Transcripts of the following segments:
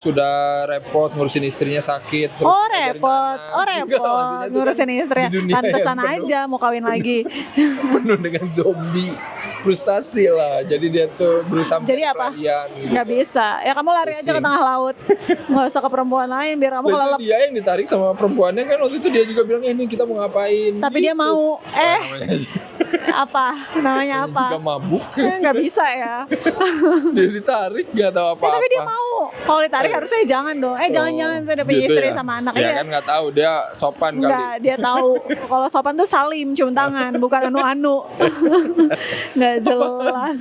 sudah repot ngurusin istrinya sakit. Terus Oh ngajarin repot, anak. oh Enggak, repot maksudnya tuh ngurusin kan istri. di dunia Pantesan yang penuh- aja mau kawin lagi. penuh dengan zombie, frustasi lah. Jadi dia tuh berusaha Jadi mencari apa? pelarian, gitu. Nggak bisa. Ya kamu lari aja ke Pusing. tengah laut. Nggak usah ke perempuan lain biar kamu Nah, itu kelelep. dia yang ditarik sama perempuannya kan waktu itu dia juga bilang ini kita mau ngapain. Tapi dia Gitu. mau. Namanya Apa? Namanya juga apa? mabuk. Nggak bisa ya. Dia ditarik gak tahu apa-apa. Tapi dia mau. Kalau ditarik harusnya jangan dong. Jangan-jangan saya udah punya Gitu istri ya? sama anak. Ya Iya. kan nggak tahu dia sopan Enggak, kali. dia tahu. Kalau sopan tuh salim, cium tangan, bukan anu-anu. Nggak jelas.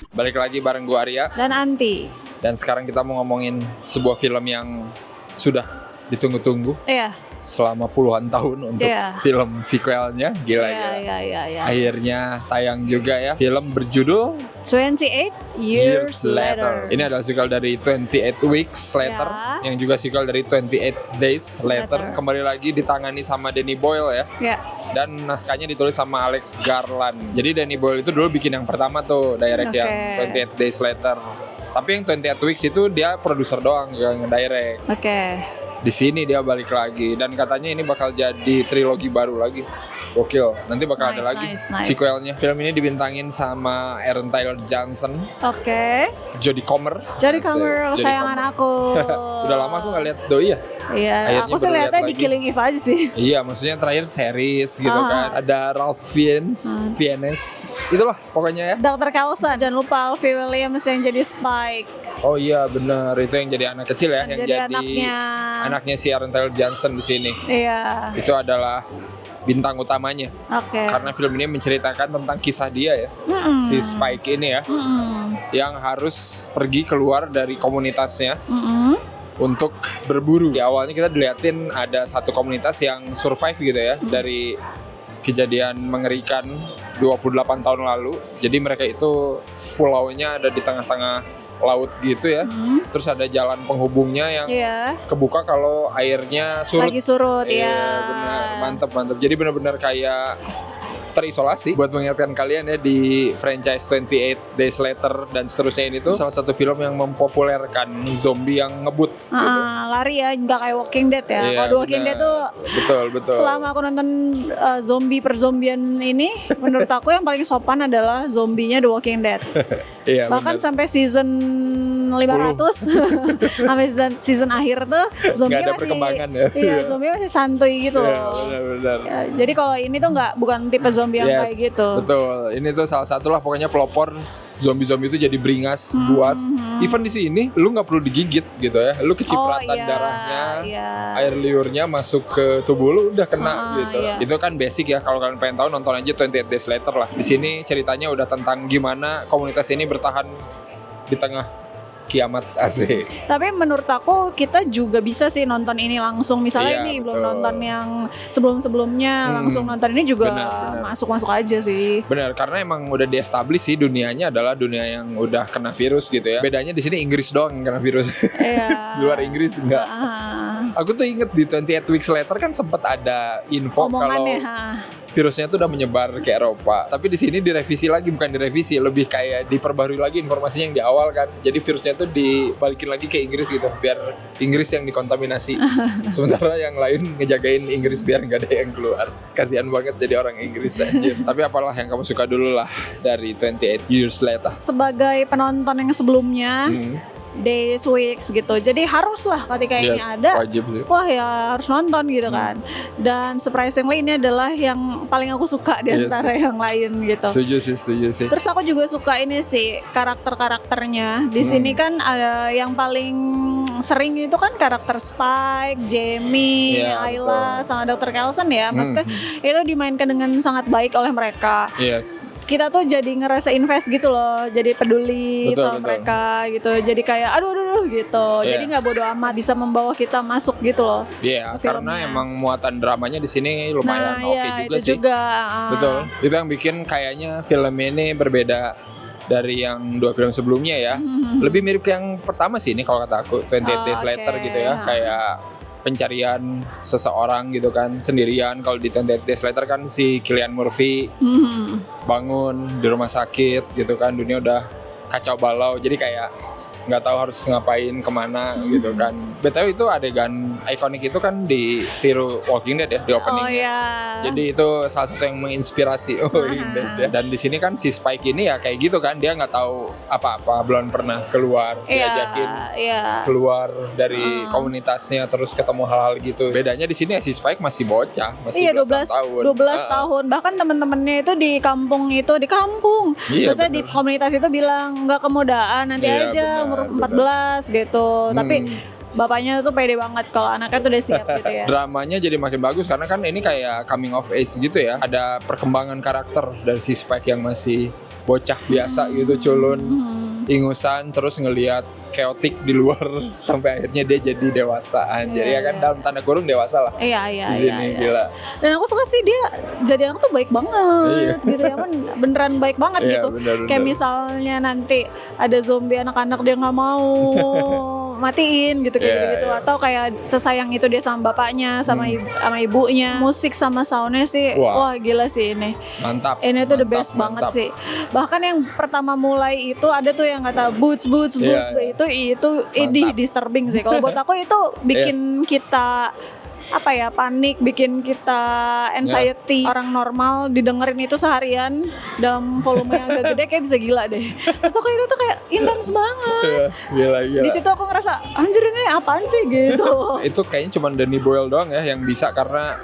Balik lagi bareng gua Arya Dan anti. dan sekarang kita mau ngomongin sebuah film yang sudah ditunggu-tunggu Iya, selama puluhan tahun untuk Iya. film sequelnya. Gila iya, ya. iya. Akhirnya tayang juga ya. Film berjudul 28 Years Later. Ini adalah sequel dari 28 Weeks Later, Ya. yang juga sequel dari 28 Days Later. Later. Kembali lagi ditangani sama Danny Boyle ya. Ya, Dan naskahnya ditulis sama Alex Garland. Jadi Danny Boyle itu dulu bikin yang pertama tuh, direct Oke. yang 28 Days Later. Tapi yang 28 Weeks itu dia produser doang yang direct. oke. Di sini dia balik lagi dan katanya ini bakal jadi trilogi baru lagi. Gokil. Nanti bakal ada Nice, lagi nice. sequelnya. Film ini dibintangin sama Aaron Taylor Johnson, Oke. Jodie Comer. Jadi Asik, kamu Jodie kesayangan Comer. aku. Udah lama aku gak lihat Doi ya. Iya, Akhirnya aku sih baru lihat lihatnya di lagi. Killing Eve aja sih. Iya, maksudnya terakhir series gitu Ah. kan. Ada Ralph Fiennes. Itulah pokoknya ya. Dr. Kelson, jangan lupa Alfie Williams yang jadi Spike. Oh iya benar, itu yang jadi anak kecil ya, yang Jadi jadi anaknya si Aaron Taylor Johnson di sini. Iya, Itu adalah bintang utamanya. oke. Karena film ini menceritakan tentang kisah dia ya, Mm-mm. si Spike ini ya, Mm-mm. yang harus pergi keluar dari komunitasnya Mm-mm. untuk berburu. Di awalnya kita diliatin ada satu komunitas yang survive gitu ya dari kejadian mengerikan 28 tahun lalu. Jadi mereka itu pulaunya ada di tengah-tengah laut gitu ya. Mm. Terus ada jalan penghubungnya yang Iya, kebuka kalau airnya surut. lagi surut Iya, ya. benar. Mantep. Jadi benar-benar kayak terisolasi. Buat mengingatkan kalian ya, di franchise 28 Days Later dan seterusnya ini tuh salah satu film yang mempopulerkan zombie yang ngebut gitu. Lari ya, nggak kayak Walking Dead ya. Iya, Kalau The Walking benar. Dead tuh Betul. selama aku nonton zombie perzombian ini, menurut aku yang paling sopan adalah zombinya The Walking Dead. Iya, Bahkan benar. sampai season 500 sampai season akhir tuh zombie Nggak ada masih perkembangan ya. Iya, zombie masih santuy gitu Iya, loh. benar. Ya, jadi kalau ini tuh bukan tipe zombie yang kayak gitu. Betul. Ini tuh salah satu lah pokoknya pelopor zombie-zombie itu jadi beringas, buas. Even di sini lu nggak perlu digigit gitu ya. Lu kecipratan Oh, iya, darahnya, iya. air liurnya masuk ke tubuh lu udah kena gitu. Iya. Itu kan basic ya. Kalau kalian pengen tahu nonton aja 28 Days Later lah. Di sini ceritanya udah tentang gimana komunitas ini bertahan di tengah kiamat asik. Tapi menurut aku kita juga bisa sih nonton ini langsung. Misalnya Iya, ini belum betul. nonton yang sebelum-sebelumnya, langsung nonton ini juga Benar. masuk-masuk aja sih. Benar, karena emang udah di-establish sih dunianya adalah dunia yang udah kena virus gitu ya. Bedanya di sini Inggris doang yang kena virus. Iya. Di luar Inggris enggak. Ah, Aku tuh inget di 28 Weeks Later kan sempat ada info kalau omongannya, virusnya tuh udah menyebar ke Eropa. Tapi di sini direvisi lagi, bukan direvisi, lebih kayak diperbarui lagi informasinya yang di awal kan. Jadi virusnya tuh dibalikin lagi ke Inggris gitu, biar Inggris yang dikontaminasi. Sementara yang lain ngejagain Inggris biar nggak ada yang keluar. Kasihan banget jadi orang Inggris anjir. Tapi apalah yang kamu suka dulu lah dari 28 Years Later. sebagai penonton yang sebelumnya, days, weeks gitu. Jadi haruslah ketika ini ada, wajib sih. wah ya harus nonton gitu kan. Dan surprisingly ini adalah yang paling aku suka di Yes. antara yang lain gitu. Setuju sih. Terus aku juga suka ini sih karakter-karakternya. Di sini kan ada yang paling sering itu kan karakter Spike, Jamie, Iya, Ayla, betul. sama Dr. Kelson ya. Maksudnya itu dimainkan dengan sangat baik oleh mereka. Yes. Kita tuh jadi ngerasa invest gitu loh, jadi peduli Betul, sama mereka gitu. Jadi kayak aduh gitu. Iya. Jadi nggak bodo amat, bisa membawa kita masuk gitu loh. Iya, ke karena filmnya. emang muatan dramanya di sini lumayan oke ya, juga itu sih. juga. Betul. Itu yang bikin kayaknya film ini berbeda dari yang dua film sebelumnya ya. Lebih mirip ke yang pertama sih ini kalau kata aku, 28 Days oke. Later gitu ya. Kayak pencarian seseorang gitu kan sendirian. Kalau di 28 Days Later kan si Cillian Murphy bangun di rumah sakit gitu kan, dunia udah kacau balau, jadi kayak nggak tahu harus ngapain kemana gitu kan. BTW itu adegan ikonik itu kan ditiru Walking Dead ya di opening. Oh ya. Jadi itu salah satu yang menginspirasi Walking Dead ya. Dan di sini kan si Spike ini ya kayak gitu kan, dia nggak tahu apa-apa, belum pernah keluar, diajakin keluar dari komunitasnya terus ketemu hal-hal gitu. Bedanya di sini ya si Spike masih bocah, masih 12 tahun. Bahkan teman-temannya itu di kampung. Iya, Maksudnya di komunitas itu bilang nggak kemudaan, nanti Iya, aja benar, umur 14 gitu. Tapi bapaknya tuh pede banget kalau anaknya tuh udah siap gitu ya. Dramanya jadi makin bagus karena kan ini kayak coming of age gitu ya. Ada perkembangan karakter dari si Spike yang masih bocah biasa gitu, culun, ingusan, terus ngelihat chaotic di luar sampai akhirnya dia jadi dewasa anjir. Ya kan dalam tanda kurung dewasa lah. Iya. Di sini gila. Dan aku suka sih dia jadi anak tuh baik banget gitu ya, beneran baik banget gitu. Bener. Kayak misalnya nanti ada zombie anak-anak dia nggak mau matiin gitu gitu atau kayak sesayang itu dia sama bapaknya sama ibunya. Musik sama soundnya sih wah gila sih ini. Mantap. Ini tuh the best banget sih. Bahkan yang pertama mulai itu ada tuh yang kata boots itu disturbing sih. Kalau buat aku itu bikin kita panik, bikin kita anxiety. Orang normal didengerin itu seharian dalam volume yang agak gede kayak bisa gila deh. Terus aku itu tuh kayak intens banget. Gila. Di situ aku ngerasa anjir ini apaan sih gitu. Itu kayaknya cuma Danny Boyle doang ya yang bisa, karena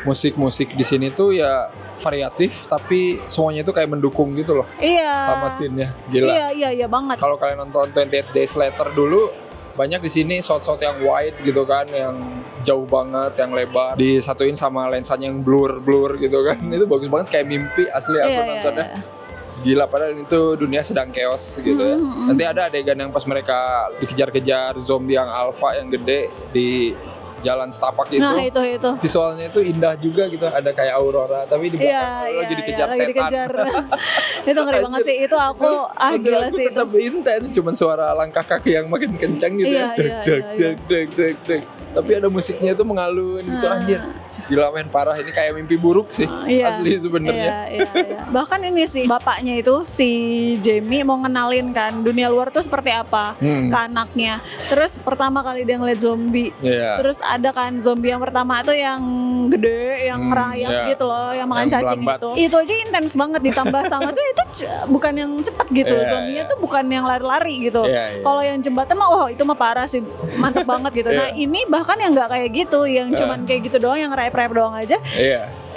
musik-musik di sini tuh ya variatif tapi semuanya itu kayak mendukung gitu loh. Iya. Sama scene-nya. Gila. Iya banget. Kalau kalian nonton 28 Days Later dulu, banyak di sini shot-shot yang wide gitu kan, yang jauh banget, yang lebar, disatuin sama lensanya yang blur gitu kan. Itu bagus banget, kayak mimpi asli aku nontonnya. Gila, padahal itu dunia sedang chaos gitu ya. Nanti ada adegan yang pas mereka dikejar-kejar zombie yang alpha yang gede di jalan setapak itu. Nah itu visualnya itu indah juga gitu, ada kayak aurora tapi di belakang lagi dikejar setan. Itu ngeri banget sih, itu aku gila sih itu. Tetap intens, cuman suara langkah kaki yang makin kencang gitu deg. Tapi ada musiknya itu mengalun gitu anjir. Gila men, parah, ini kayak mimpi buruk sih asli sebenarnya. Iya. Bahkan ini sih bapaknya itu si Jamie mau ngenalin kan dunia luar tuh seperti apa ke anaknya. Terus pertama kali dia ngeliat zombie. Terus ada kan zombie yang pertama tuh yang gede, yang ngerayap gitu loh, yang makan cacing itu. Itu aja intens banget, ditambah sama sih itu bukan yang cepat gitu. Zombinya tuh bukan yang lari-lari gitu. Kalau yang jembatan mah itu mah parah sih, mantep banget gitu. Nah ini bahkan yang nggak kayak gitu, yang cuman kayak gitu doang, yang rap doang aja.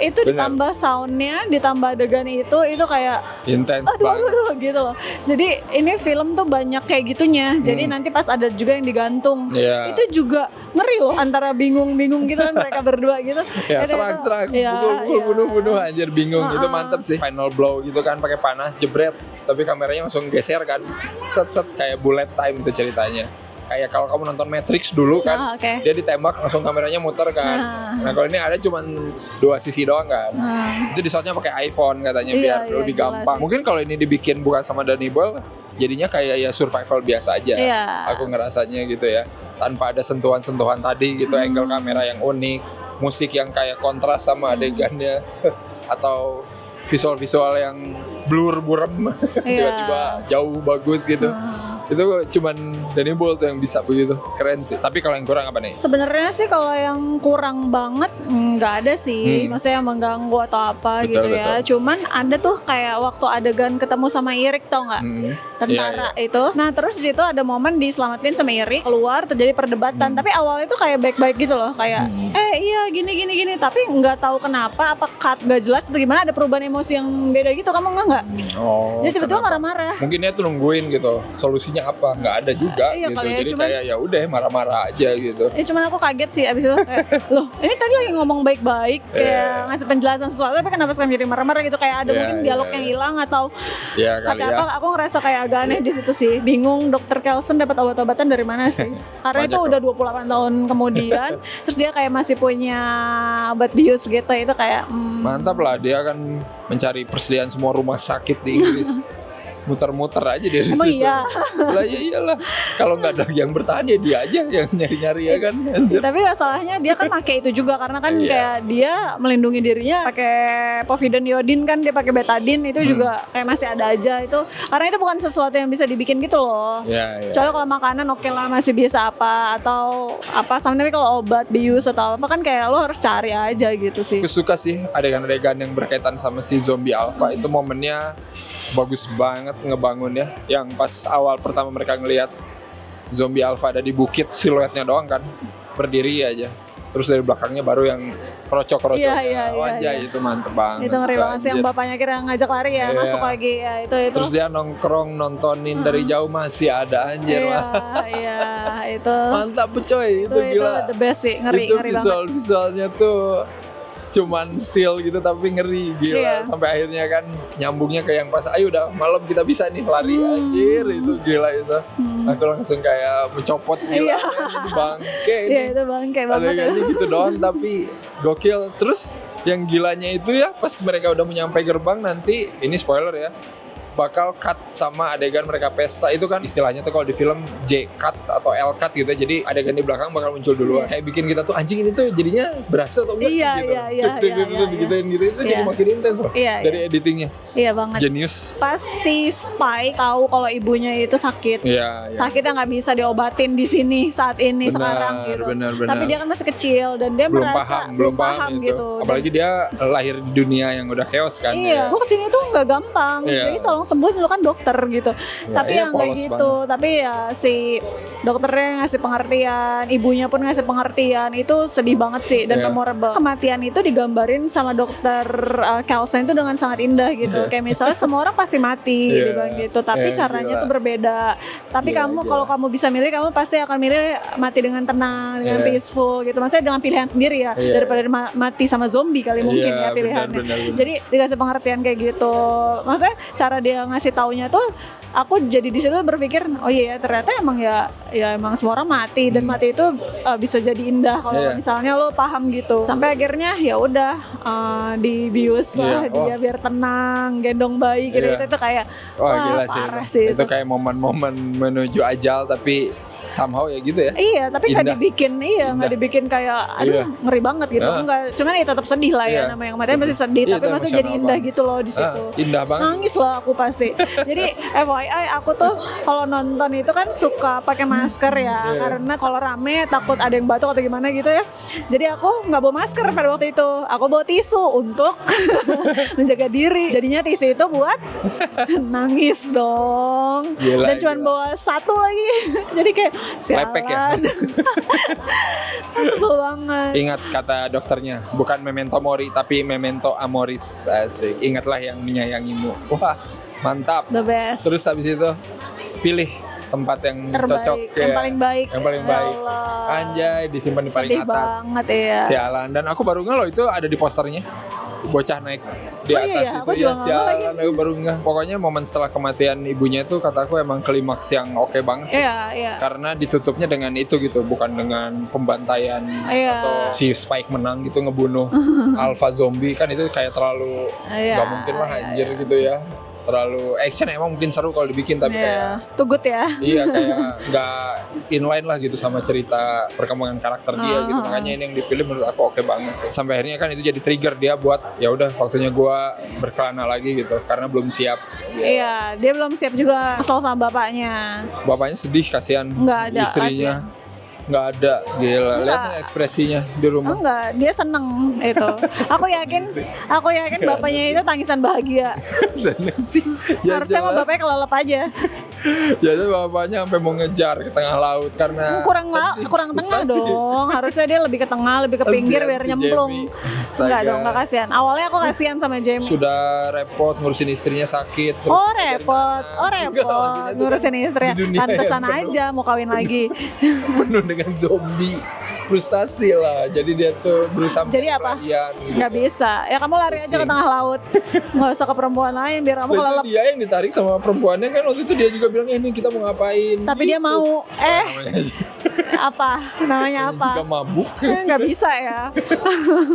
Itu ditambah soundnya, ditambah adegan itu kayak intens banget. Aduh gitu loh. Jadi ini film tuh banyak kayak gitunya. Jadi nanti pas ada juga yang digantung, itu juga ngeri loh. Antara bingung gitu kan mereka berdua gitu. Serang, bunuh anjir, bingung. Itu mantep sih. Final blow gitu kan, pakai panah, jebret. Tapi kameranya langsung geser kan. Set kayak bullet time itu ceritanya. Kayak kalau kamu nonton Matrix dulu kan, dia ditembak langsung kameranya muter kan. Nah kalau ini ada cuma 2 sisi doang kan. Itu di shotnya pakai iPhone katanya biar lebih gampang. Mungkin kalau ini dibikin bukan sama Danny Boyle, jadinya kayak ya survival biasa aja. Aku ngerasanya gitu ya. Tanpa ada sentuhan-sentuhan tadi gitu, angle kamera yang unik, musik yang kayak kontras sama adegannya, atau visual-visual yang blur buram tiba-tiba jauh bagus gitu. Itu cuman Danny Boyle tuh yang bisa begitu, keren sih. Tapi kalau yang kurang apa nih? Sebenarnya sih kalau yang kurang banget nggak ada sih, maksudnya yang mengganggu atau apa gitu ya. Cuman ada tuh kayak waktu adegan ketemu sama Eric, tau nggak? Tentara itu. Nah terus di situ ada momen diselamatin sama Eric, keluar terjadi perdebatan. Tapi awalnya tuh kayak baik-baik gitu loh, kayak iya gini. Tapi nggak tahu kenapa, apa cut nggak jelas atau gimana, ada perubahan emosi yang beda gitu. Kamu nggak? Jadi tiba-tiba marah-marah. Mungkin dia tuh nungguin gitu, solusinya apa? Nggak ada juga gitu. Jadi kayak ya udah marah-marah aja gitu. Cuman aku kaget sih abis itu kayak, loh ini tadi lagi ngomong baik-baik, kayak ngasih penjelasan sesuatu, tapi kenapa sekarang jadi marah-marah gitu? Kayak ada mungkin dialog yang hilang atau kata apa? Aku ngerasa kayak agak aneh di situ sih. Bingung Dr. Kelson dapat obat-obatan dari mana sih? Karena itu udah 28 tahun kemudian, terus dia kayak masih punya obat bius gitu. Itu kayak mantap lah, dia kan mencari persediaan semua rumah sakit di Inggris. muter-muter aja dari Emang situ. iya. Lah ya iyalah. Kalau nggak ada yang bertahan ya dia aja yang nyari-nyari ya kan. Tapi masalahnya dia kan pakai itu juga karena kan kayak dia melindungi dirinya pakai povidone iodine kan, dia pakai betadine itu juga kayak masih ada aja itu. Karena itu bukan sesuatu yang bisa dibikin gitu loh. Soalnya kalau makanan oke lah masih biasa apa atau apa, tapi kalau obat bius atau apa kan kayak lo harus cari aja gitu sih. Aku suka sih adegan-adegan yang berkaitan sama si zombie alpha itu, momennya bagus banget ngebangunnya. Yang pas awal pertama mereka ngelihat zombie alpha ada di bukit, siluetnya doang kan berdiri aja. Terus dari belakangnya baru yang krocok-krocoknya. Wajah itu mantep banget. Itu ngeri banget sih yang bapaknya kira ngajak lari ya, masuk lagi ya itu. Terus dia nongkrong nontonin dari jauh masih ada anjir. Iya, itu. Mantap coy, itu gila. Itu the best sih, ngeri banget. Visualnya tuh cuman still gitu tapi ngeri gila. Sampai akhirnya kan nyambungnya ke yang pas ayo udah malam kita bisa nih lari anjir, itu gila itu. Aku langsung kayak mencopot gila. Ini bangke ini. Iya itu bangke banget. Ada gitu doang tapi gokil. Terus yang gilanya itu ya pas mereka udah menyampai gerbang nanti, ini spoiler ya, bakal cut sama adegan mereka pesta. Itu kan istilahnya tuh kalau di film J cut atau L cut gitu. Jadi adegan di belakang bakal muncul duluan. Kayak bikin kita tuh anjing ini tuh jadinya berhasil atau enggak sih gitu. Digituin gitu itu jadi makin intens loh dari editingnya. Iya banget. Genius. Pas si Spike tahu kalau ibunya itu sakit. Sakitnya nggak bisa diobatin di sini saat ini sekarang gitu. Benar. Tapi dia kan masih kecil dan dia belum paham gitu. Apalagi dia lahir di dunia yang udah chaos kan. Iya. Gue kesini tuh nggak gampang. Jadi tolong sembuh dulu kan dokter gitu. Tapi yang kayak gitu. Banget. Tapi ya si dokternya ngasih pengertian, ibunya pun ngasih pengertian. Itu sedih banget sih dan memorable. Kematian itu digambarin sama dokter Coulson itu dengan sangat indah gitu. Kayak misalnya semua orang pasti mati gitu. Tapi caranya tuh berbeda. Tapi kamu kalau kamu bisa milih, kamu pasti akan milih mati dengan tenang, dengan peaceful gitu. Maksudnya dengan pilihan sendiri ya, daripada mati sama zombie kali mungkin ya pilihannya. Bener. Jadi dikasih pengertian kayak gitu. Maksudnya cara dia ngasih taunya tuh aku jadi di situ berpikir oh iya ternyata emang ya emang semua orang mati dan mati itu bisa jadi indah kalau misalnya lo paham gitu. Sampai akhirnya ya udah dibius lah dia biar tenang, gendong bayi gitu itu kayak gila parah sih itu kayak momen-momen menuju ajal tapi somehow ya gitu ya. Iya, tapi nggak dibikin kayak ngeri banget gitu. Enggak, cuman ya tetap sedih lah ya namanya kematian pasti sedih, tapi maksudnya jadi indah gitu loh di situ. Indah banget. Nangis lah aku pasti. Jadi FYI aku tuh kalau nonton itu kan suka pakai masker ya, karena kalau rame takut ada yang batuk atau gimana gitu ya. Jadi aku nggak bawa masker pada waktu itu. Aku bawa tisu untuk menjaga diri. Jadinya tisu itu buat nangis dong. Dan cuma bawa satu lagi. Jadi kayak lepek ya. Sebel banget. Ingat kata dokternya, bukan memento mori tapi memento amoris. Asik. Ingatlah yang menyayangimu. Wah, mantap. The best. Terus habis itu pilih tempat yang terbaik, cocok yang paling baik. Yang paling baik. Anjay, disimpan di paling sedih atas. Banget ya. Sialan. Dan aku baru nggak loh itu ada di posternya. Bocah naik di atas itu ya sialan, aku baru nggak. Pokoknya momen setelah kematian ibunya itu kataku emang klimaks yang oke banget sih. Karena ditutupnya dengan itu gitu, bukan dengan pembantaian atau si Spike menang gitu ngebunuh alpha zombie kan itu kayak terlalu nggak mungkin lah anjir gitu ya. Terlalu action emang mungkin seru kalau dibikin tapi kayak too good ya. Iya kayak nggak inline lah gitu sama cerita perkembangan karakter dia gitu. Makanya ini yang dipilih menurut aku oke banget sih. Sampai akhirnya kan itu jadi trigger dia buat ya udah waktunya gue berkelana lagi gitu karena belum siap. Iya dia belum siap juga, kesel sama bapaknya. Bapaknya sedih kasihan istrinya. Kasihan. Nggak ada, gila. Lihat ekspresinya di rumah. Enggak, dia seneng itu. Aku yakin bapaknya itu tangisan bahagia. Seneng sih. Harusnya mah bapaknya kelelep aja. Jadi bapaknya sampai mau ngejar ke tengah laut karena kurang tengah dong. Harusnya dia lebih ke tengah, lebih ke pinggir biar nyemplung. Enggak dong, enggak kasihan. Awalnya aku kasihan sama Jamie. Sudah repot ngurusin istrinya sakit. Repot ngurusin istrinya. Pantesan aja mau kawin lagi. Penuh dengan zombie. frustasi lah. Jadi dia tuh berusaha Jadi apa? pelarian gitu. Nggak bisa. Ya kamu lari aja ke tengah laut. Nggak usah ke perempuan lain biar kamu kelelep. Dia yang ditarik sama perempuannya kan waktu itu dia juga bilang ini kita mau ngapain. Tapi gitu. dia mau. Apa? Namanya apa? Juga mabuk. Nggak bisa ya.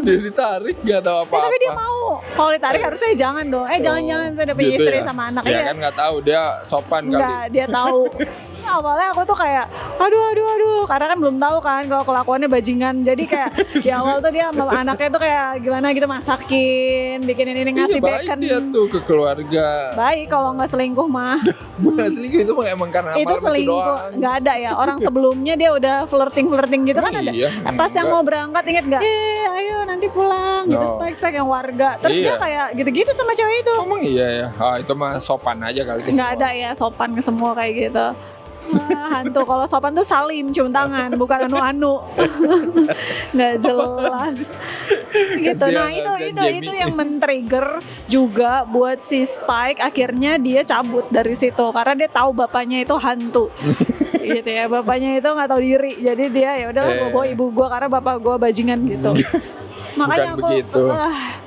Dia ditarik gak tahu apa-apa. Tapi dia mau. Kalau ditarik harusnya jangan dong. Jangan-jangan saya udah punya gitu istri ya? sama anak. Dia kan nggak tahu dia sopan Enggak, kali. dia tahu. Awalnya aku tuh kayak aduh karena kan belum tahu kan kalau kelakuannya bajingan. Jadi kayak di awal tuh dia sama anaknya tuh kayak gimana gitu masakin, bikinin ini ngasih baik bacon. dia tuh ke keluarga. Baik kalau nggak selingkuh mah. Bukan selingkuh itu emang karena Itu amal selingkuh. doang. Nggak ada ya. Orang sebelumnya dia udah flirting gitu kan ada. Iya, Pas yang mau berangkat inget nggak? Ayo nanti pulang gitu spike yang warga. Terus dia kayak gitu-gitu sama cewek itu. Emang iya ya. Itu mah sopan aja kali ke Nggak semua. ada ya sopan ke semua kayak gitu. Hantu kalau sopan tuh salim cium tangan bukan anu-anu. Nggak jelas gitu. Nah itu yang men-trigger juga buat si Spike akhirnya dia cabut dari situ karena dia tahu bapaknya itu hantu. Gitu ya, bapaknya itu nggak tahu diri jadi dia ya udahlah gue bawa ibu gue karena bapak gue bajingan gitu. Makanya bukan begitu.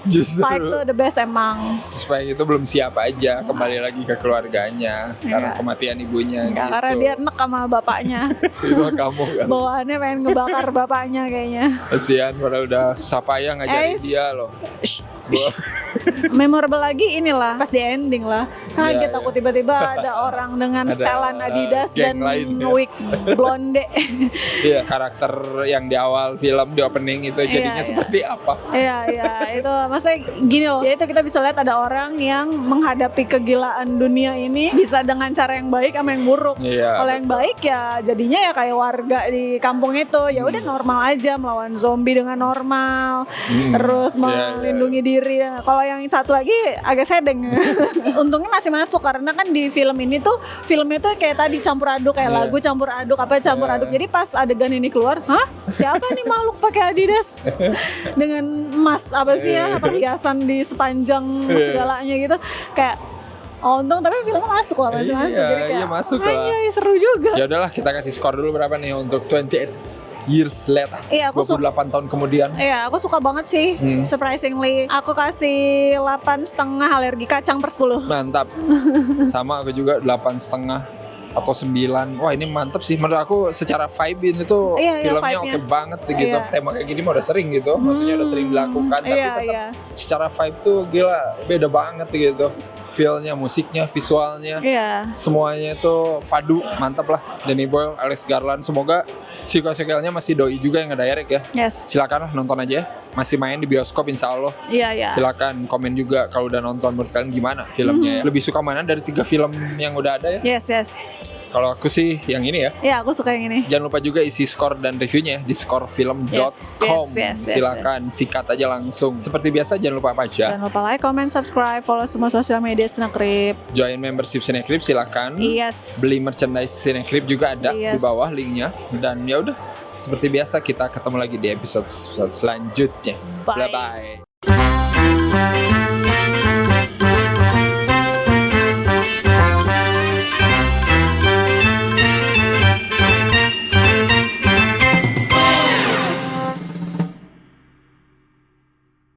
Justru Spike tuh the best emang. Spike itu belum siap aja kembali lagi ke keluarganya karena kematian ibunya. Enggak, gitu. karena dia enek sama bapaknya. Itu kamu kan. Bawaannya pengen ngebakar bapaknya kayaknya. Kasihan padahal udah susah payah ngajarin dia loh. Memorable lagi inilah pas di ending lah. Kaget Iya, aku tiba-tiba ada orang dengan setelan Adidas dan lain, wig blonde. Iya, karakter yang di awal film di opening itu jadinya seperti apa? Iya, itu maksudnya gini loh. Ya itu kita bisa lihat ada orang yang menghadapi kegilaan dunia ini bisa dengan cara yang baik sama yang buruk. Iya, kalau yang baik ya jadinya ya kayak warga di kampung itu ya udah normal aja melawan zombie dengan normal. Terus melindungi diri. Kalau yang satu lagi agak sedeng. Untungnya masih masuk karena kan di film ini tuh filmnya tuh kayak tadi campur aduk kayak lagu campur aduk campur aduk. Jadi pas adegan ini keluar, siapa nih makhluk pakai Adidas dengan emas apa sih ya perhiasan di sepanjang segalanya gitu kayak untung tapi filmnya masuk lah masih masuk jadi kayak masuk lah. Iya seru juga. Ya udahlah kita kasih skor dulu berapa nih untuk 28 Years Later. Iya, 28 tahun kemudian. Iya, aku suka banget sih. Surprisingly, aku kasih 8,5 alergi kacang per 10. Mantap. Sama aku juga 8,5 atau 9. Wah, ini mantap sih. Menurut aku secara vibe ini tuh filmnya oke banget gitu. Tema kayak gini mah udah sering gitu. Maksudnya udah sering dilakukan tapi tetap secara vibe tuh gila beda banget gitu. Feel-nya, musiknya, visualnya, semuanya itu padu, mantap lah. Danny Boyle, Alex Garland, semoga sequel-sequelnya masih doi juga yang ngedirect ya. Yes. Silakan lah nonton aja, masih main di bioskop insya Allah. Iya. Silakan komen juga kalau udah nonton menurut kalian gimana filmnya. Lebih suka mana dari 3 film yang udah ada ya? Yes. Kalau aku sih yang ini ya. Iya, aku suka yang ini. Jangan lupa juga isi skor dan reviewnya di skorfilm.com. Silakan sikat aja langsung. Seperti biasa jangan lupa apa aja. Jangan lupa like, comment, subscribe, follow semua sosial media Cinekrip. Join membership Cinekrip silakan. Yes. Beli merchandise Cinekrip juga ada di bawah linknya. Dan ya udah seperti biasa kita ketemu lagi di episode selanjutnya. Bye. Bye.